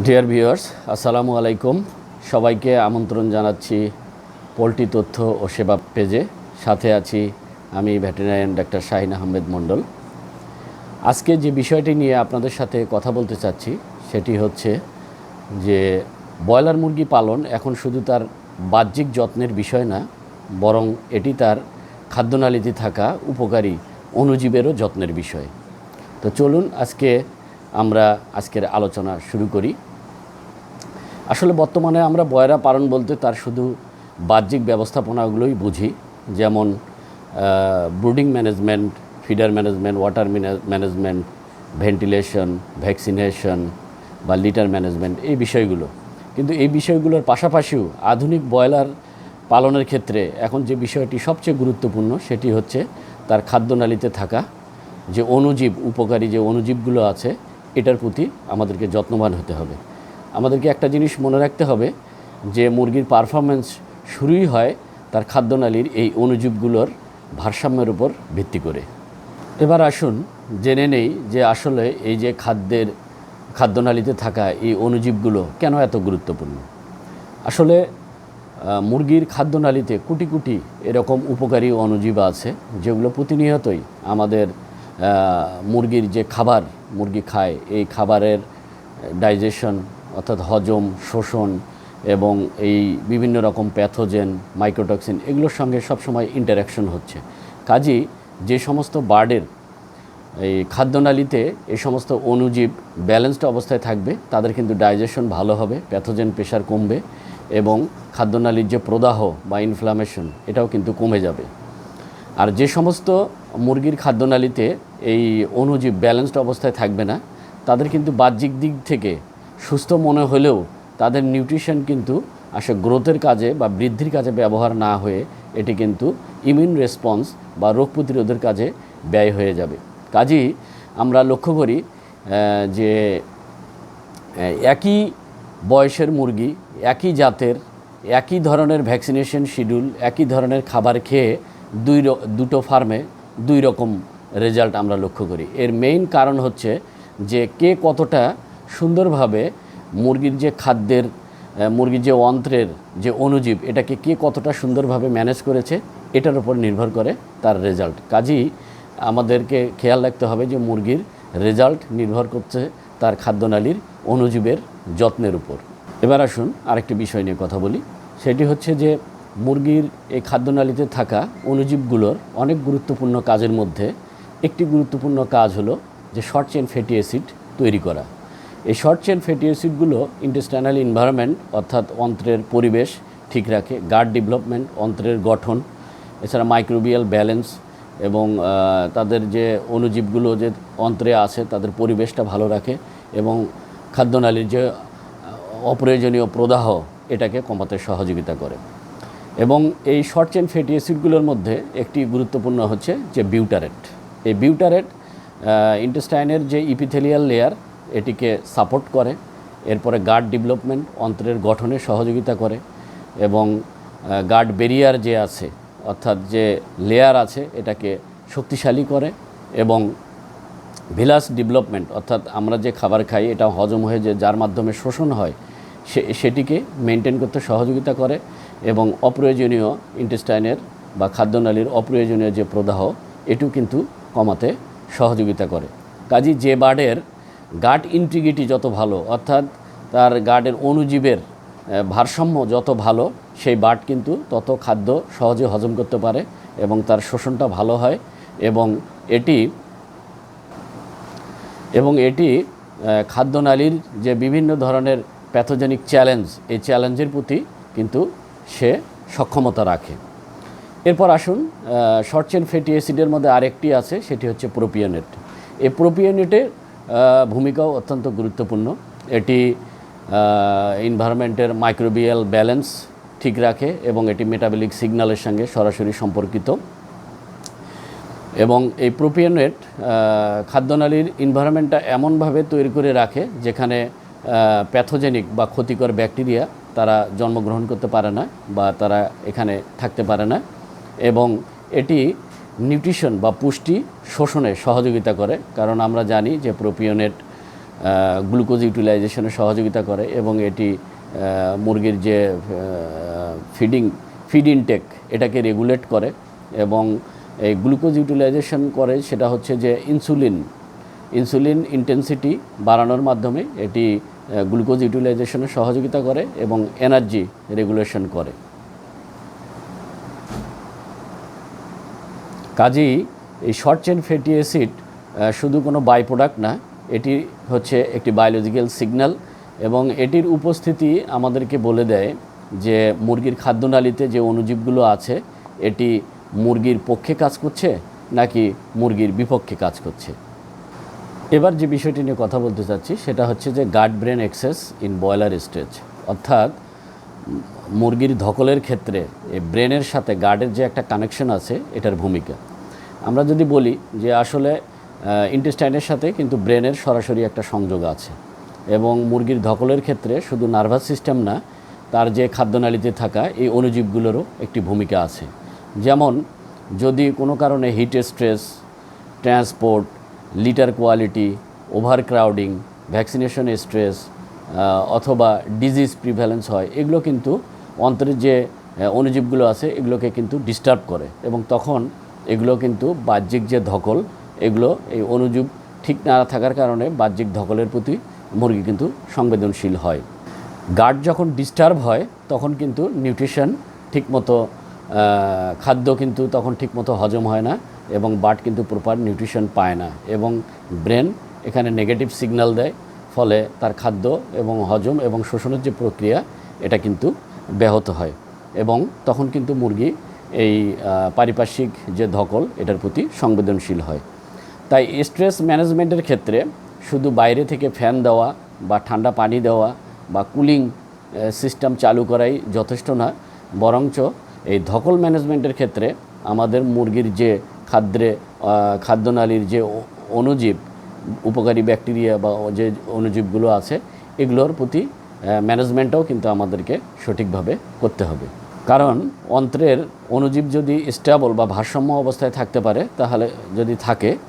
Dear viewers, আসসালামু আলাইকুম। সবাইকে আমন্ত্রণ জানাচ্ছি পোলট্রি তথ্য ও সেবা পেজে। সাথে আছি আমি ভেটেরিনারিয়ান ডাক্তার শাহিন আহমেদ মণ্ডল। আজকে যে বিষয়টি নিয়ে আপনাদের সাথে কথা বলতে চাচ্ছি সেটি হচ্ছে যে ব্রয়লার মুরগি পালন এখন শুধু তার বাহ্যিক যত্নের বিষয় না, বরং এটি তার খাদ্যনালীতে থাকা উপকারী অণুজীবেরও যত্নের বিষয়। তো চলুন আমরা আজকের আলোচনা শুরু করি। আসলে বর্তমানে আমরা ব্রয়লার পালন বলতে তার শুধু বাহ্যিক ব্যবস্থাপনাগুলোই বুঝি, যেমন brooding management, feeder management, water management, ventilation, vaccination বা লিটার ম্যানেজমেন্ট, এই বিষয়গুলো। কিন্তু এই বিষয়গুলোর পাশাপাশিও আধুনিক ব্রয়লার পালনের ক্ষেত্রে এখন যে বিষয়টি সবচেয়ে গুরুত্বপূর্ণ সেটি হচ্ছে তার খাদ্যনালীতে থাকা যে অণুজীব, উপকারী যে অণুজীবগুলো আছে, এটার প্রতি আমাদেরকে যত্নবান হতে হবে। আমাদেরকে একটা জিনিস মনে রাখতে হবে যে মুরগির পারফরমেন্স শুরুই হয় তার খাদ্যনালীর এই অণুজীবগুলোর ভারসাম্যের উপর ভিত্তি করে। এবার আসুন জেনে নেই যে আসলে এই যে খাদ্যনালীতে থাকা এই অণুজীবগুলো কেন এত গুরুত্বপূর্ণ। আসলে মুরগির খাদ্যনালীতে কোটি কোটি এরকম উপকারী অণুজীব আছে যেগুলো প্রতিনিয়তই আমাদের মুরগির যে খাবার মুরগি খায় এই খাবারের ডাইজেশন অর্থাৎ হজম, শোষণ এবং এই বিভিন্ন রকম প্যাথোজেন, মাইক্রোটক্সিন এগুলোর সঙ্গে সবসময় ইন্টারাকশন হচ্ছে। কাজেই যে সমস্ত বার্ডের এই খাদ্যনালীতে এই সমস্ত অণুজীব ব্যালেন্সড অবস্থায় থাকবে তাদের কিন্তু ডাইজেশন ভালো হবে, প্যাথোজেন প্রেশার কমবে এবং খাদ্যনালীর যে প্রদাহ বা ইনফ্লামেশন এটাও কিন্তু কমে যাবে। আর যে সমস্ত মুরগির খাদ্যনালীতে এই অণুজীব ব্যালেন্সড অবস্থায় থাকবে না তাদের কিন্তু বাহ্যিক দিক থেকে সুস্থ মনে হলেও তাদের নিউট্রিশন কিন্তু আসলে গ্রোথের কাজে বা বৃদ্ধির কাজে ব্যবহার না হয়ে এটি কিন্তু ইমিউন রেসপন্স বা রোগ প্রতিরোধের কাজে ব্যয় হয়ে যাবে। কাজেই আমরা লক্ষ্য করি যে একই বয়সের মুরগি, একই জাতের, একই ধরনের ভ্যাকসিনেশন শিডিউল, একই ধরনের খাবার খেয়ে দুটো ফার্মে দুই রকম রেজাল্ট আমরা লক্ষ্য করি। এর মেইন কারণ হচ্ছে যে কে কতটা সুন্দরভাবে মুরগির যে মুরগির যে অন্ত্রের যে অণুজীব এটাকে কে কতটা সুন্দরভাবে ম্যানেজ করেছে এটার উপর নির্ভর করে তার রেজাল্ট। কাজেই আমাদেরকে খেয়াল রাখতে হবে যে মুরগির রেজাল্ট নির্ভর করছে তার খাদ্যনালীর অণুজীবের যত্নের উপর। এবার আসুন আরেকটি বিষয় নিয়ে কথা বলি। সেটি হচ্ছে যে মুরগির এই খাদ্যনালীতে থাকা অণুজীবগুলোর অনেক গুরুত্বপূর্ণ কাজের মধ্যে একটি গুরুত্বপূর্ণ কাজ হলো যে শর্ট চেইন ফ্যাটি অ্যাসিড তৈরি করা। এই শর্ট চেইন ফ্যাটি অ্যাসিডগুলো ইন্টেস্টাইনাল এনভায়রনমেন্ট অর্থাৎ অন্ত্রের পরিবেশ ঠিক রাখে, গাট ডেভেলপমেন্ট, অন্ত্রের গঠন, এছাড়া মাইক্রোবিয়াল ব্যালেন্স এবং তাদের যে অণুজীবগুলো যে অন্ত্রে আছে তাদের পরিবেশটা ভালো রাখে এবং খাদ্যনালীর যে অপ্রয়োজনীয় প্রদাহ এটাকে কমাতে সহযোগিতা করে। এবং এই শর্ট চেইন ফ্যাটি অ্যাসিডগুলোর মধ্যে একটি গুরুত্বপূর্ণ হচ্ছে যে বিউটারেট। এই বিউটারেট ইন্টেস্টাইনের যে ইপিথেলিয়াল লেয়ার এটিকে সাপোর্ট করে, এরপরে গাট ডেভেলপমেন্ট, অন্ত্রের গঠনে সহযোগিতা করে এবং গাট ব্যারিয়ার যে আছে অর্থাৎ যে লেয়ার আছে এটাকে শক্তিশালী করে এবং ভিলাস ডেভেলপমেন্ট অর্থাৎ আমরা যে খাবার খাই এটা হজম হয়ে যে যার মাধ্যমে শোষণ হয় সেটিকে মেনটেন করতে সহযোগিতা করে এবং অপ্রয়োজনীয় ইন্টেস্টাইনের বা খাদ্যনালীর অপ্রয়োজনীয় যে প্রদাহ এটিও কিন্তু কমাতে সহযোগিতা করে। কাজেই যে বার্ডের গাট ইন্টিগ্রিটি যত ভালো অর্থাৎ তার গাটের অণুজীবের ভারসাম্য যত ভালো সেই বার্ড কিন্তু তত খাদ্য সহজে হজম করতে পারে এবং তার শোষণটা ভালো হয় এবং এটি খাদ্যনালীর যে বিভিন্ন ধরনের প্যাথোজেনিক চ্যালেঞ্জ এই চ্যালেঞ্জের প্রতি কিন্তু সে সক্ষমতা রাখে। এরপর আসুন শর্ট চেইন ফ্যাটি অ্যাসিডের মধ্যে আরেকটি আছে সেটি হচ্ছে প্রোপিওনেট। এই প্রোপিওনেটের ভূমিকাও অত্যন্ত গুরুত্বপূর্ণ। এটি এনভায়রনমেন্টের মাইক্রোবিয়াল ব্যালেন্স ঠিক রাখে এবং এটি মেটাবলিক সিগন্যালের সঙ্গে সরাসরি সম্পর্কিত এবং এই প্রোপিওনেট খাদ্যনালীর এনভায়রনমেন্টটা এমনভাবে তৈরি করে রাখে যেখানে প্যাথোজেনিক বা ক্ষতিকর ব্যাকটেরিয়া তারা জন্মগ্রহণ করতে পারে না বা তারা এখানে থাকতে পারে না এবং এটি নিউট্রিশন বা পুষ্টি শোষণে সহযোগিতা করে। কারণ আমরা জানি যে প্রোপিওনেট গ্লুকোজ ইউটিলাইজেশনে সহযোগিতা করে এবং এটি মুরগির যে ফিড ইনটেক এটাকে রেগুলেট করে এবং এই গ্লুকোজ ইউটিলাইজেশন করে সেটা হচ্ছে যে ইনসুলিন ইন্টেন্সিটি বাড়ানোর মাধ্যমে এটি গ্লুকোজ ইউটিলাইজেশনে সহযোগিতা করে এবং এনার্জি রেগুলেশন করে। কাজেই এই শর্ট চেইন ফ্যাটি অ্যাসিড শুধু কোনো বাই প্রোডাক্ট না, এটি হচ্ছে একটি বায়োলজিক্যাল সিগন্যাল এবং এটির উপস্থিতি আমাদেরকে বলে দেয় যে মুরগির খাদ্যনালীতে যে অণুজীবগুলো আছে এটি মুরগির পক্ষে কাজ করছে নাকি মুরগির বিপক্ষে কাজ করছে। এবার যে বিষয়টি নিয়ে কথা বলতে চাচ্ছি সেটা হচ্ছে যে gut brain axis in broiler stage, অর্থাৎ মুরগির ধকলের ক্ষেত্রে এই ব্রেনের সাথে গার্ডের যে একটা কানেকশন আছে এটার ভূমিকা। আমরা যদি বলি যে আসলে ইন্টেস্টাইনের সাথে কিন্তু ব্রেনের সরাসরি একটা সংযোগ আছে এবং মুরগির ধকলের ক্ষেত্রে শুধু নার্ভাস সিস্টেম না, তার যে খাদ্যনালীতে থাকা এই অণুজীবগুলোরও একটি ভূমিকা আছে। যেমন যদি কোনো কারণে heat stress, transport, litter quality, overcrowding, vaccination stress অথবা ডিজিজ প্রিভ্যালেন্স হয়, এগুলো কিন্তু অন্তরের যে অণুজীবগুলো আছে এগুলোকে কিন্তু ডিস্টার্ব করে এবং তখন এগুলো কিন্তু বাহ্যিক যে ধকল এগুলো এই অণুজীব ঠিক না থাকার কারণে বাহ্যিক ধকলের প্রতি মুরগি কিন্তু সংবেদনশীল হয়। গাট যখন ডিস্টার্ব হয় তখন কিন্তু নিউট্রিশন ঠিকমতো খাদ্য কিন্তু তখন ঠিকমতো হজম হয় না এবং বার্ড কিন্তু প্রপার নিউট্রিশন পায় না এবং ব্রেন এখানে নেগেটিভ সিগন্যাল দেয়, ফলে তার খাদ্য এবং হজম এবং শোষণের যে প্রক্রিয়া এটা কিন্তু ব্যাহত হয় এবং তখন কিন্তু মুরগি এই পারিপার্শ্বিক যে ধকল এটার প্রতি সংবেদনশীল হয়। তাই স্ট্রেস ম্যানেজমেন্টের ক্ষেত্রে শুধু বাইরে থেকে ফ্যান দেওয়া বা ঠান্ডা পানি দেওয়া বা কুলিং সিস্টেম চালু করাই যথেষ্ট না, বরঞ্চ এই ধকল ম্যানেজমেন্টের ক্ষেত্রে আমাদের মুরগির যে খাদ্যনালীর যে অণুজীব, উপকারী ব্যাকটেরিয়া বা যে অণুজীবগুলো আছে এগুলোর প্রতি ম্যানেজমেন্টটাও কিন্তু আমাদেরকে সঠিকভাবে করতে হবে। কারণ অন্ত্রের অণুজীব যদি স্টেবল বা ভারসাম্য অবস্থায় থাকতে পারে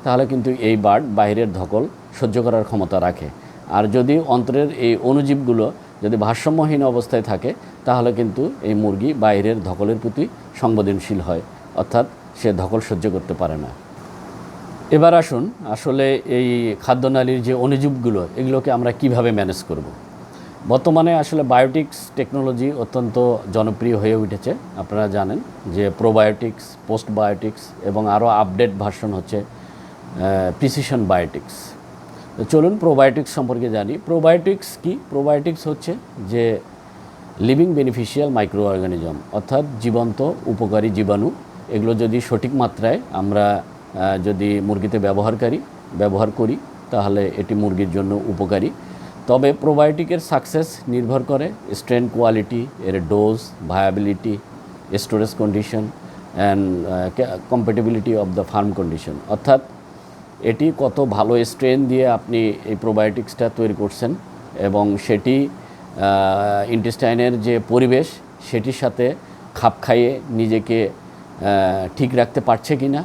তাহলে কিন্তু এই বার্ড বাইরের ধকল সহ্য করার ক্ষমতা রাখে। আর যদি অন্ত্রের এই অণুজীবগুলো যদি ভারসাম্যহীন অবস্থায় থাকে তাহলে কিন্তু এই মুরগি বাইরের ধকলের প্রতি সংবেদনশীল হয়, অর্থাৎ সে ধকল সহ্য করতে পারে না। এবার আসুন আসলে এই খাদ্যনালীর যে অণুজীবগুলো এগুলোকে আমরা কিভাবে ম্যানেজ করব। বর্তমানে আসলে বায়োটিক্স টেকনোলজি অত্যন্ত জনপ্রিয় হয়ে উঠেছে। আপনারা জানেন যে প্রোবায়োটিক্স, পোস্টবায়োটিক্স এবং আরও আপডেট ভার্সন হচ্ছে প্রিসিশন বায়োটিক্স। তো চলুন প্রোবায়োটিক্স সম্পর্কে জানি। প্রোবায়োটিক্স কি? প্রোবায়োটিক্স হচ্ছে যে লিভিং বেনিফিশিয়াল মাইক্রো অর্গানিজম, অর্থাৎ জীবন্ত উপকারী জীবাণু। এগুলো যদি সঠিক মাত্রায় আমরা যদি মুরগিতে ব্যবহার করি তাহলে এটি মুরগির জন্য উপকারী। তবে প্রোবায়োটিকের সাকসেস নির্ভর করে স্ট্রেন কোয়ালিটি, এর dose, viability, storage condition and compatibility of the farm condition, অর্থাৎ এটি কত ভালো স্ট্রেন দিয়ে আপনি এই প্রোবায়োটিক্সটা তৈরি করছেন এবং সেটি ইন্টেস্টাইনের যে পরিবেশ সেটির সাথে খাপ খাইয়ে নিজেকে ঠিক রাখতে পারছে কি না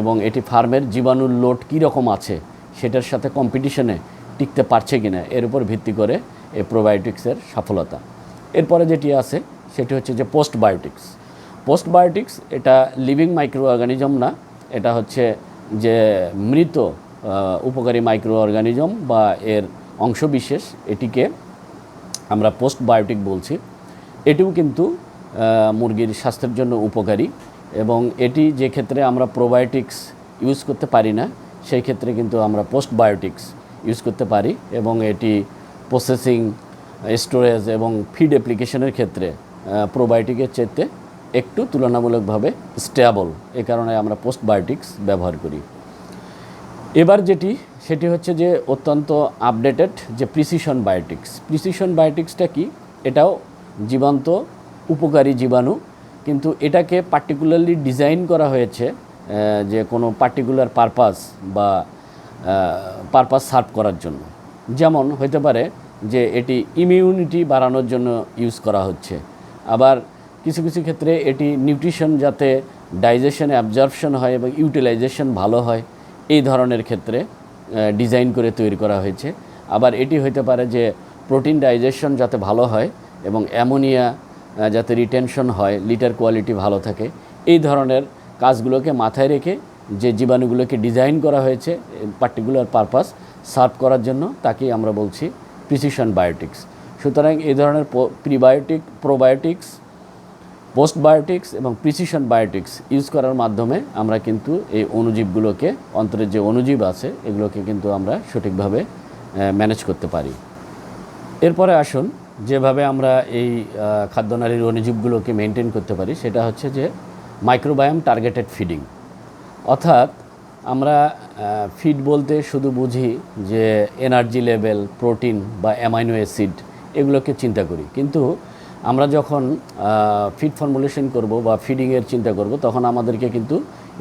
এবং এটি ফার্মের জীবাণুর লোড কী রকম আছে সেটার সাথে কম্পিটিশনে টিকতে পারছে কি না, এর উপর ভিত্তি করে এই প্রোবায়োটিক্সের সফলতা। এরপরে যেটি আছে সেটি হচ্ছে যে পোস্টবায়োটিক্স এটা লিভিং মাইক্রো অর্গানিজম না, এটা হচ্ছে যে মৃত উপকারী মাইক্রো অর্গানিজম বা এর অংশবিশেষ, এটিকে আমরা পোস্টবায়োটিক বলছি। এটিও কিন্তু মুরগির স্বাস্থ্যের জন্য উপকারী এবং এটি যে ক্ষেত্রে আমরা প্রোবায়োটিক্স ইউজ করতে পারি না সেই ক্ষেত্রে কিন্তু আমরা পোস্টবায়োটিক্স ইউজ করতে পারি এবং এটি প্রসেসিং, স্টোরেজ এবং ফিড অ্যাপ্লিকেশনের ক্ষেত্রে প্রোবায়োটিকের চাইতে একটু তুলনামূলকভাবে স্টেবল, এ কারণে আমরা পোস্টবায়োটিক্স ব্যবহার করি। এবার সেটি হচ্ছে যে অত্যন্ত আপডেটেড যে প্রিসিশন বায়োটিক্সটা কি? এটাও জীবন্ত উপকারী জীবাণু, কিন্তু এটাকে পার্টিকুলারলি ডিজাইন করা হয়েছে যে কোনো পার্টিকুলার পারপাস সার্ভ করার জন্য। যেমন হতে পারে যে এটি ইমিউনিটি বাড়ানোর জন্য ইউজ করা হচ্ছে, আবার কিছু কিছু ক্ষেত্রে এটি নিউট্রিশন যাতে ডাইজেশনে অ্যাবজর্পশন হয় এবং ইউটিলাইজেশন ভালো হয় এই ধরনের ক্ষেত্রে ডিজাইন করে তৈরি করা হয়েছে। আবার এটি হইতে পারে যে প্রোটিন ডাইজেশন যাতে ভালো হয় এবং অ্যামোনিয়া যাতে রিটেনশন হয়, লিটার কোয়ালিটি ভালো থাকে, এই ধরনের কাজগুলোকে মাথায় রেখে যে জীবাণুগুলোকে ডিজাইন করা হয়েছে পার্টিকুলার পারপাস সার্ভ করার জন্য, তাকেই আমরা বলছি প্রিসিশন বায়োটিক্স। সুতরাং এই ধরনের প্রিবায়োটিক, প্রোবায়োটিক্স, পোস্টবায়োটিক্স এবং প্রিসিশন বায়োটিক্স ইউজ করার মাধ্যমে আমরা কিন্তু এই অণুজীবগুলোকে, অন্তরের যে অণুজীব আছে এগুলোকে কিন্তু আমরা সঠিকভাবে ম্যানেজ করতে পারি। এরপরে আসুন যেভাবে আমরা এই খাদ্যনালীর অণুজীবগুলোকে মেনটেন করতে পারি সেটা হচ্ছে যে মাইক্রোবায়োম টার্গেটেড ফিডিং। অর্থাৎ আমরা ফিড বলতে শুধু বুঝি যে এনার্জি লেভেল, প্রোটিন বা অ্যামাইনো অ্যাসিড এগুলোকে চিন্তা করি, কিন্তু আমরা যখন ফিড ফর্মুলেশন করব বা ফিডিংয়ের চিন্তা করব তখন আমাদেরকে কিন্তু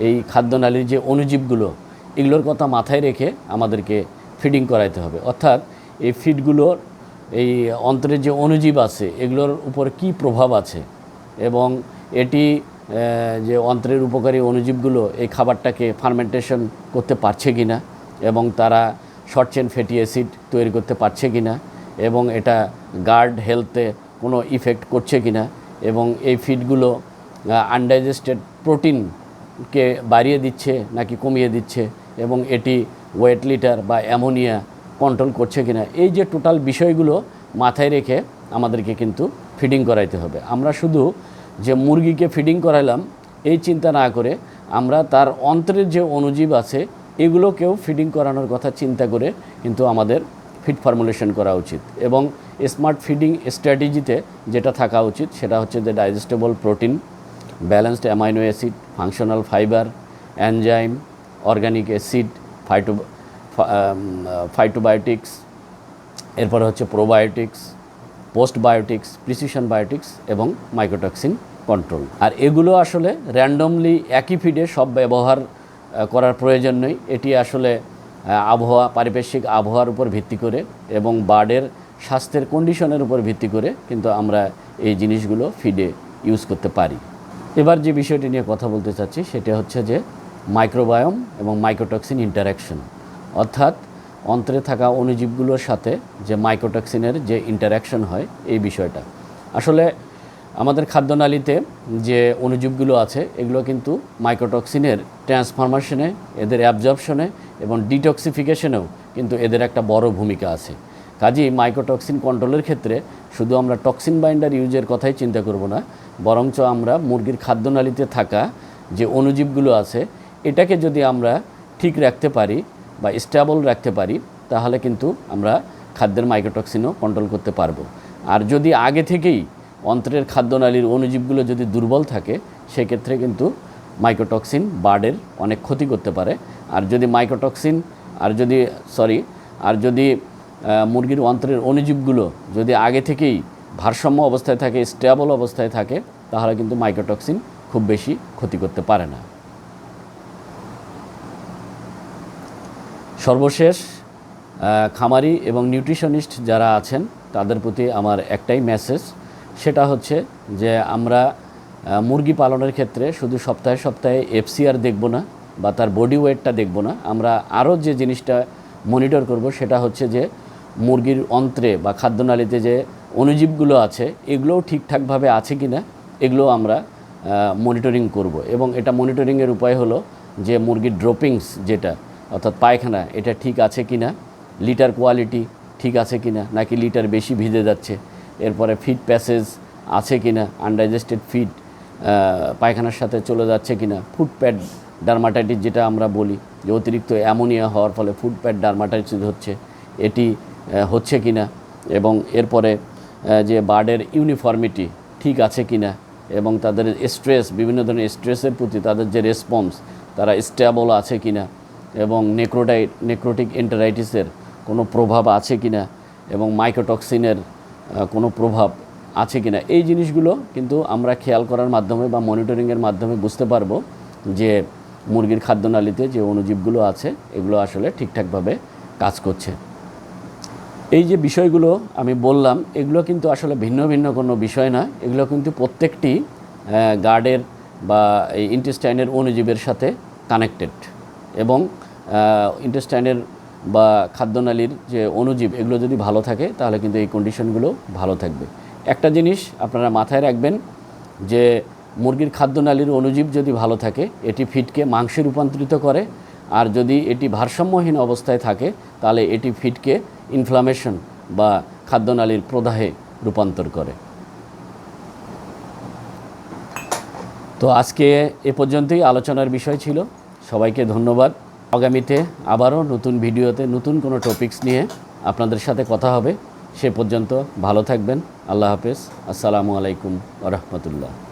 এই খাদ্যনালীর যে অণুজীবগুলো এগুলোর কথা মাথায় রেখে আমাদেরকে ফিডিং করাইতে হবে। অর্থাৎ এই ফিডগুলোর এই অন্তরের যে অণুজীব আছে এগুলোর উপর কি প্রভাব আছে এবং এটি যে অন্ত্রের উপকারী অণুজীবগুলো এই খাবারটাকে ফার্মেন্টেশন করতে পারছে কিনা এবং তারা শর্ট চেন ফ্যাটি অ্যাসিড তৈরি করতে পারছে কিনা এবং এটা গার্ড হেলথে কোনো ইফেক্ট করছে কিনা এবং এই ফিডগুলো আনডাইজেস্টেড প্রোটিনকে বাড়িয়ে দিচ্ছে নাকি কমিয়ে দিচ্ছে এবং এটি ওয়েট লিটার বা অ্যামোনিয়া কন্ট্রোল করছে কিনা, এই যে টোটাল বিষয়গুলো মাথায় রেখে আমাদেরকে কিন্তু ফিডিং করাইতে হবে। আমরা শুধু যে মুরগিকে ফিডিং করাইলাম এই চিন্তা না করে আমরা তার অন্ত্রের যে অণুজীব আছে এগুলোকেও ফিডিং করানোর কথা চিন্তা করে কিন্তু আমাদের ফিড ফর্মুলেশন করা উচিত। এবং স্মার্ট ফিডিং স্ট্র্যাটেজিতে যেটা থাকা উচিত সেটা হচ্ছে যে digestible protein, balanced amino acid, functional fibre, enzyme, organic acid, phytobiotics, এরপরে হচ্ছে প্রোবায়োটিক্স, পোস্টবায়োটিক্স, প্রিসিশন বায়োটিক্স এবং মাইক্রোটক্সিন কন্ট্রোল। আর এগুলো আসলে র্যান্ডমলি একই ফিডে সব ব্যবহার করার প্রয়োজন নেই। এটি আসলে আবহাওয়া, পারিপার্শ্বিক আবহাওয়ার উপর ভিত্তি করে এবং বার্ডের স্বাস্থ্যের কন্ডিশনের উপর ভিত্তি করে কিন্তু আমরা এই জিনিসগুলো ফিডে ইউজ করতে পারি। এবার যে বিষয়টি নিয়ে কথা বলতে চাচ্ছি সেটা হচ্ছে যে মাইক্রোবায়োম এবং মাইক্রোটক্সিন ইন্টারাকশন, অর্থাৎ অন্ত্রে থাকা অণুজীবগুলোর সাথে যে মাইক্রোটক্সিনের যে ইন্টারাকশন হয় এই বিষয়টা। আসলে আমাদের খাদ্যনালীতে যে অণুজীবগুলো আছে এগুলো কিন্তু মাইক্রোটক্সিনের ট্রান্সফরমেশনে, এদের অ্যাবজর্পশনে এবং ডিটক্সিফিকেশনেও কিন্তু এদের একটা বড় ভূমিকা আছে। কাজেই মাইক্রোটক্সিন কন্ট্রোলের ক্ষেত্রে শুধু আমরা টক্সিন বাইন্ডার ইউজের কথাই চিন্তা করব না, বরঞ্চ আমরা মুরগির খাদ্যনালীতে থাকা যে অণুজীবগুলো আছে এটাকে যদি আমরা ঠিক রাখতে পারি বা স্টেবল রাখতে পারি তাহলে কিন্তু আমরা খাদ্যের মাইক্রোটক্সিনও কন্ট্রোল করতে পারবো। আর যদি আগে থেকেই অন্ত্রের খাদ্যনালীর অণুজীবগুলো যদি দুর্বল থাকে সেক্ষেত্রে কিন্তু মাইক্রোটক্সিন বার্ডের অনেক ক্ষতি করতে পারে। আর যদি যদি মুরগির অন্ত্রের অণুজীবগুলো যদি আগে থেকেই ভারসাম্য অবস্থায় থাকে, স্টেবল অবস্থায় থাকে, তাহলে কিন্তু মাইক্রোটক্সিন খুব বেশি ক্ষতি করতে পারে না। সর্বশেষ খামারি এবং নিউট্রিশনিস্ট যারা আছেন তাদের প্রতি আমার একটাই মেসেজ, সেটা হচ্ছে যে আমরা মুরগি পালনের ক্ষেত্রে শুধু সপ্তাহে সপ্তাহে এফসিআর দেখব না বা তার বডি ওয়েটটা দেখব না, আমরা আরও যে জিনিসটা মনিটর করব সেটা হচ্ছে যে মুরগির অন্ত্রে বা খাদ্যনালীতে যে অণুজীবগুলো আছে এগুলোও ঠিকঠাকভাবে আছে কি না এগুলো আমরা মনিটরিং করব। এবং এটা মনিটরিংয়ের উপায় হলো যে মুরগির ড্রপিংস যেটা অর্থাৎ পায়খানা এটা ঠিক আছে কি না, লিটার কোয়ালিটি ঠিক আছে কি না, নাকি লিটার বেশি ভিজে যাচ্ছে, এরপরে ফিড প্যাসেজ আছে কি না, আনডাইজেস্টেড ফিড পায়খানার সাথে চলে যাচ্ছে কি না, ফুড প্যাড ডার্মাটাইটিস যেটা আমরা বলি যে অতিরিক্ত অ্যামোনিয়া হওয়ার ফলে ফুড প্যাড ডার্মাটাইটিস হচ্ছে, এটি হচ্ছে কি না, এবং এরপরে যে বার্ডের ইউনিফর্মিটি ঠিক আছে কি না এবং তাদের স্ট্রেস, বিভিন্ন ধরনের স্ট্রেসের প্রতি তাদের যে রেসপন্স তারা স্টেবল আছে কি না এবং নেক্রোটিক এন্টারাইটিসের কোনো প্রভাব আছে কি না এবং মাইক্রোটক্সিনের কোনো প্রভাব আছে কি না, এই জিনিসগুলো কিন্তু আমরা খেয়াল করার মাধ্যমে বা মনিটরিংয়ের মাধ্যমে বুঝতে পারবো যে মুরগির খাদ্যনালীতে যে অণুজীবগুলো আছে এগুলো আসলে ঠিকঠাকভাবে কাজ করছে। এই যে বিষয়গুলো আমি বললাম এগুলো কিন্তু আসলে ভিন্ন ভিন্ন কোনো বিষয় না, এগুলো কিন্তু প্রত্যেকটি গার্ডের বা এই ইন্টেস্টাইনের অণুজীবের সাথে কানেক্টেড এবং ইন্টেস্টাইনের বা খাদ্যনালীর যে অণুজীব এগুলো যদি ভালো থাকে তাহলে কিন্তু এই কন্ডিশনগুলো ভালো থাকবে। একটা জিনিস আপনারা মাথায় রাখবেন যে মুরগির খাদ্যনালীর অণুজীব যদি ভালো থাকে এটি ফিডকে মাংসে রূপান্তরিত করে, আর যদি এটি ভারসাম্যহীন অবস্থায় থাকে তাহলে এটি ফিডকে ইনফ্লামেশন বা খাদ্যনালীর প্রদাহে রূপান্তর করে। তো আজকে এ পর্যন্তই আলোচনার বিষয় ছিল। সবাইকে ধন্যবাদ। আগামীতে আবারও নতুন ভিডিওতে নতুন কোনো টপিকস নিয়ে আপনাদের সাথে কথা হবে। সে পর্যন্ত ভালো থাকবেন। আল্লাহ হাফেজ। আসসালামু আলাইকুম ওয়া রাহমাতুল্লাহ।